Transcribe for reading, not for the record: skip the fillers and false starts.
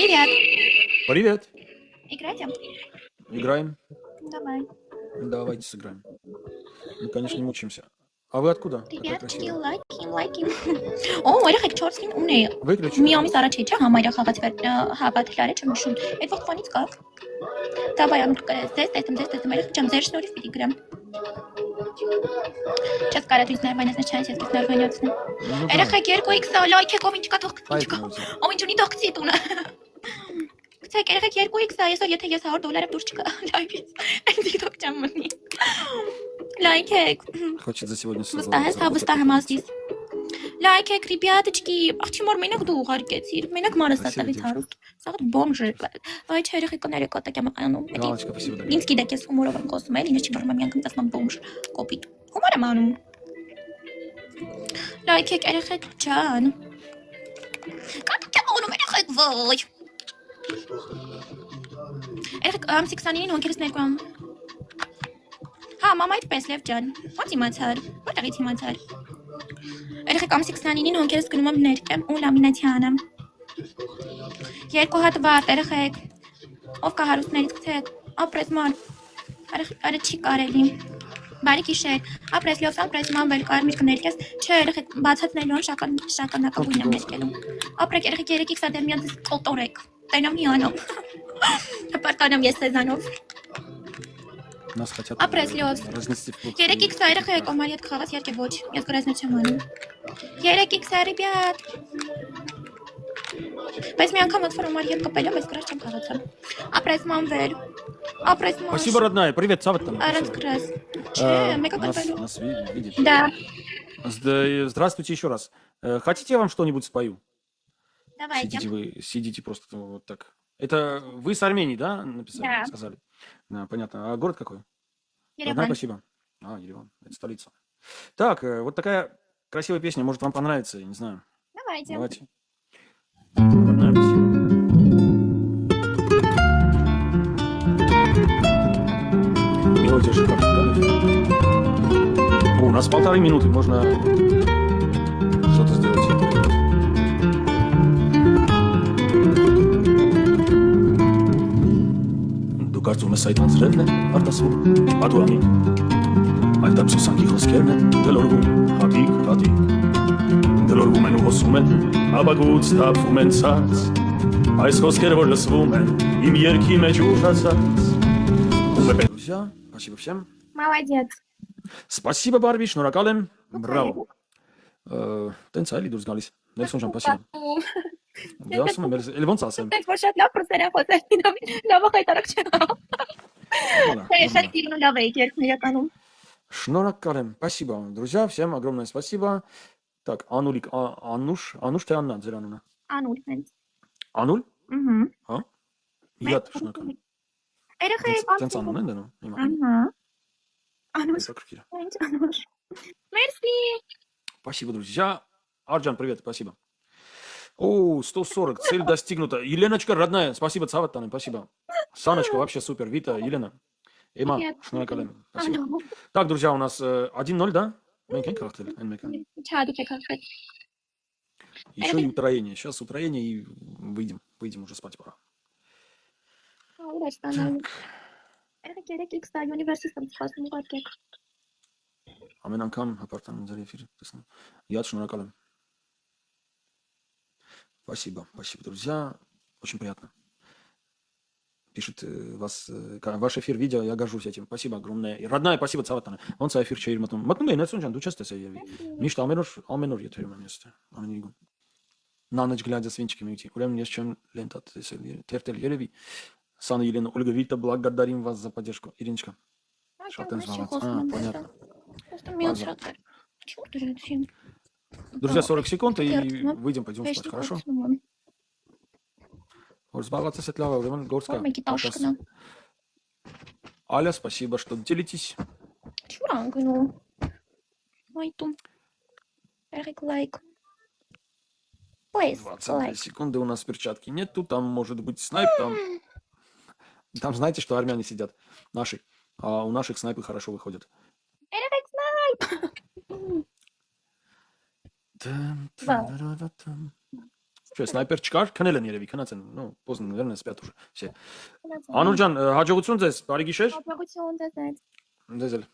Привет. Привет. Играем? Играем? Давай. Давайте сыграем. Мы, конечно, не мучаемся. А вы откуда? Такая Приветики, красивая. լայքին։ Օ, երեք 4-ին ունի։ Выключи. Մի ամիս առաջ չէ, համարյա խաղաց հավատքլար է չմշում։ Այդ վաղ ֆոնից կա։ Давай, անում ձեզ, երեք ջամ ձեր շնորհիվ պիտի գրեմ։ Չես կարա դու նարվանացնես չանց ես նարվանացնեմ։ Երեք 2x լայք եք ով ինչ կա թող ինչ կա։ Ով ինչ ունի թողցի տունը։ Գցեք երեք 2x այսօր եթե ես $100 դուրս չկա լայվից։ Այն TikTok ջամ մնի։ Лайк եք։ Хочет за сегодня Վստահ եմ ասից։ Լայք եք, ռիբյատочки, աղջիմոր մենակ դու ուղարկեցիր, մենակ մանս աստղից հարուստ։ Սա բոմժ է։ Այ չէ, երեխեկաները կոտակ եմ անում։ Галочка, спасибо. Ինձ գիտեք, ես հումորով եմ խոսում, էլի, ինձ չի բռնում եմ անգամ ասում բոմժ, կոպիտ։ Հումոր եմ անում։ Լայք եք, երեխեք ջան։ Կատակ եմ անում, երեխեք, ոյ։ Երեխեք, ամսի 29-ին հոնքերս ներկու եմ։ Հա, մամա այդպես Լև ջան։ Ո՞նց իմացար։ Որտեղից իմացար։ Երեխեք ամսի 29-ին հոնքերս գնում եմ ներկեմ ու լամինացիան եմ։ Երկու հատ վարդ, երեխեք։ Ով կա հարուստներից գցեք։ Ապրես ման։ Արը չի կարելի։ Բարի գիշեր։ Ապրես լյոս, ապրես ման վել կարմիր կներկես։ Չէ, երեխեք բացածնելու են շականակագույն եմ ներկելում։ Ապրեք երեխեք 3x ադեմյանց կոտորեք։ Տենամ հիանով։ Հպարտանամ ես սեզանով։ Нас хотят разнести в плод. 3x երեխեք օմարի հետ խաղաց երկե ոչ, ես գրազնա չեմ անում։ 3x ребят։ Բայց մի անգամ ոնց որ օմարի հետ կպել եմ, ես գրած չեմ խաղացել։ Ապրես ման վեր։ Ապրես ման։ Спасибо, родная. Привет, Савва там. Առանց գրած։ Չէ, մեկը կպելու։ Нас видит. Да. Здравствуйте еще раз. Хотите я вам что-нибудь спою? Давайте. Сидите просто вот так. Это вы с Армении, да, написали? Да. Сказали. Да, понятно. А город какой? Ереван. Спасибо. А, Ереван. Это столица. Так, вот такая красивая песня. Может, вам понравится, я не знаю. Давайте. Давайте. Родная, спасибо. Мелодия шикарная, да? О, у нас 1,5 минуты. Можно что-то сделать. Կարծում ես այդ անձրևն է արտասվում, պատուհանի, այդ ամսոսանքի խոսքերն են դլորվում, հատիկ, դլորվում են ու հոսում են, ապակուց թափվում են ցած, այս խոսքերը որ լսվում են, իմ երգի մեջ ուշացած։ Друзья, спасибо всем. Молодец. Спасибо, Барби, շնորհակալ եմ, բրավո։ Տենց այլի դուրս գալիս, Նելսոն ջան, спасибо։ Դե ասում եմ, էլ ոնց ասեմ։ Դες որ շատ լավ պրոսեր են խոսել, լավ հայտարարք չեմ կարող։ Շատ տիրուն լավ եք երկն իրականում։ Շնորհակալ եմ, спасибо, друзья, всем огромное спасибо. Так, Анулик, Ануш թե Աննա ձեր անունը։ Անուլ հենց։ Անուլ։ Ահա։ Հա։ Իհատ շնորհակալ։ Երեխեք Տենց անուն են դնում հիմա։ Ահա։ Անուլ։ Սակրկիր։ Ինչ անուլ։ Մերսի։ Спасибо, друзья. Арджан, привет, спасибо. О, 140, цель достигнута. Еленочка, родная, спасибо, Цаватан, спасибо. Саночка, вообще супер. Вита, Елена. Эма, шнуракалем. Спасибо. Так, друзья, у нас 1-0, да? Еще и утроение. Сейчас утроение и выйдем. Выйдем, уже спать пора. Ամեն անգամ հպարտանում ձեր էֆիրը տեսնում։ Իհատ շնորհակալ եմ։ Спасибо, друзья. Очень приятно. Пишет ваш эфир, видео, я горжусь этим. Спасибо огромное. Родная, спасибо, Цаватана. Он за эфир чейр матум. Матум է ներսուն ջան, դու չես տեսել եւի։ Միշտ ամեն օր եթերում եմ ես։ Աննիգուն։ Նանջ глядя свинчики мьюти. Ուրեմն ես չեմ լենտա տեսել, թերթել երևի։ Сана Елена, Ольга, Вита, благодарим вас за поддержку. Ириночка. Понятно. Друзья, 40 секунд и выйдем, пойдем спать, хорошо? Аля, спасибо, что делитесь. 20 секунды у нас перчатки нету, там может быть снайп, там знаете, что армяне сидят, наши, а у наших снайпы хорошо выходят. Չէ, սնայպեր չկար, քնել են երևի, քնած են, ну, поздно, наверное, спят уже. Все. Անուր ջան, հաջողություն ձեզ, բարի գիշեր։ Հաջողություն ձեզ հետ։ Ձեզ էլ։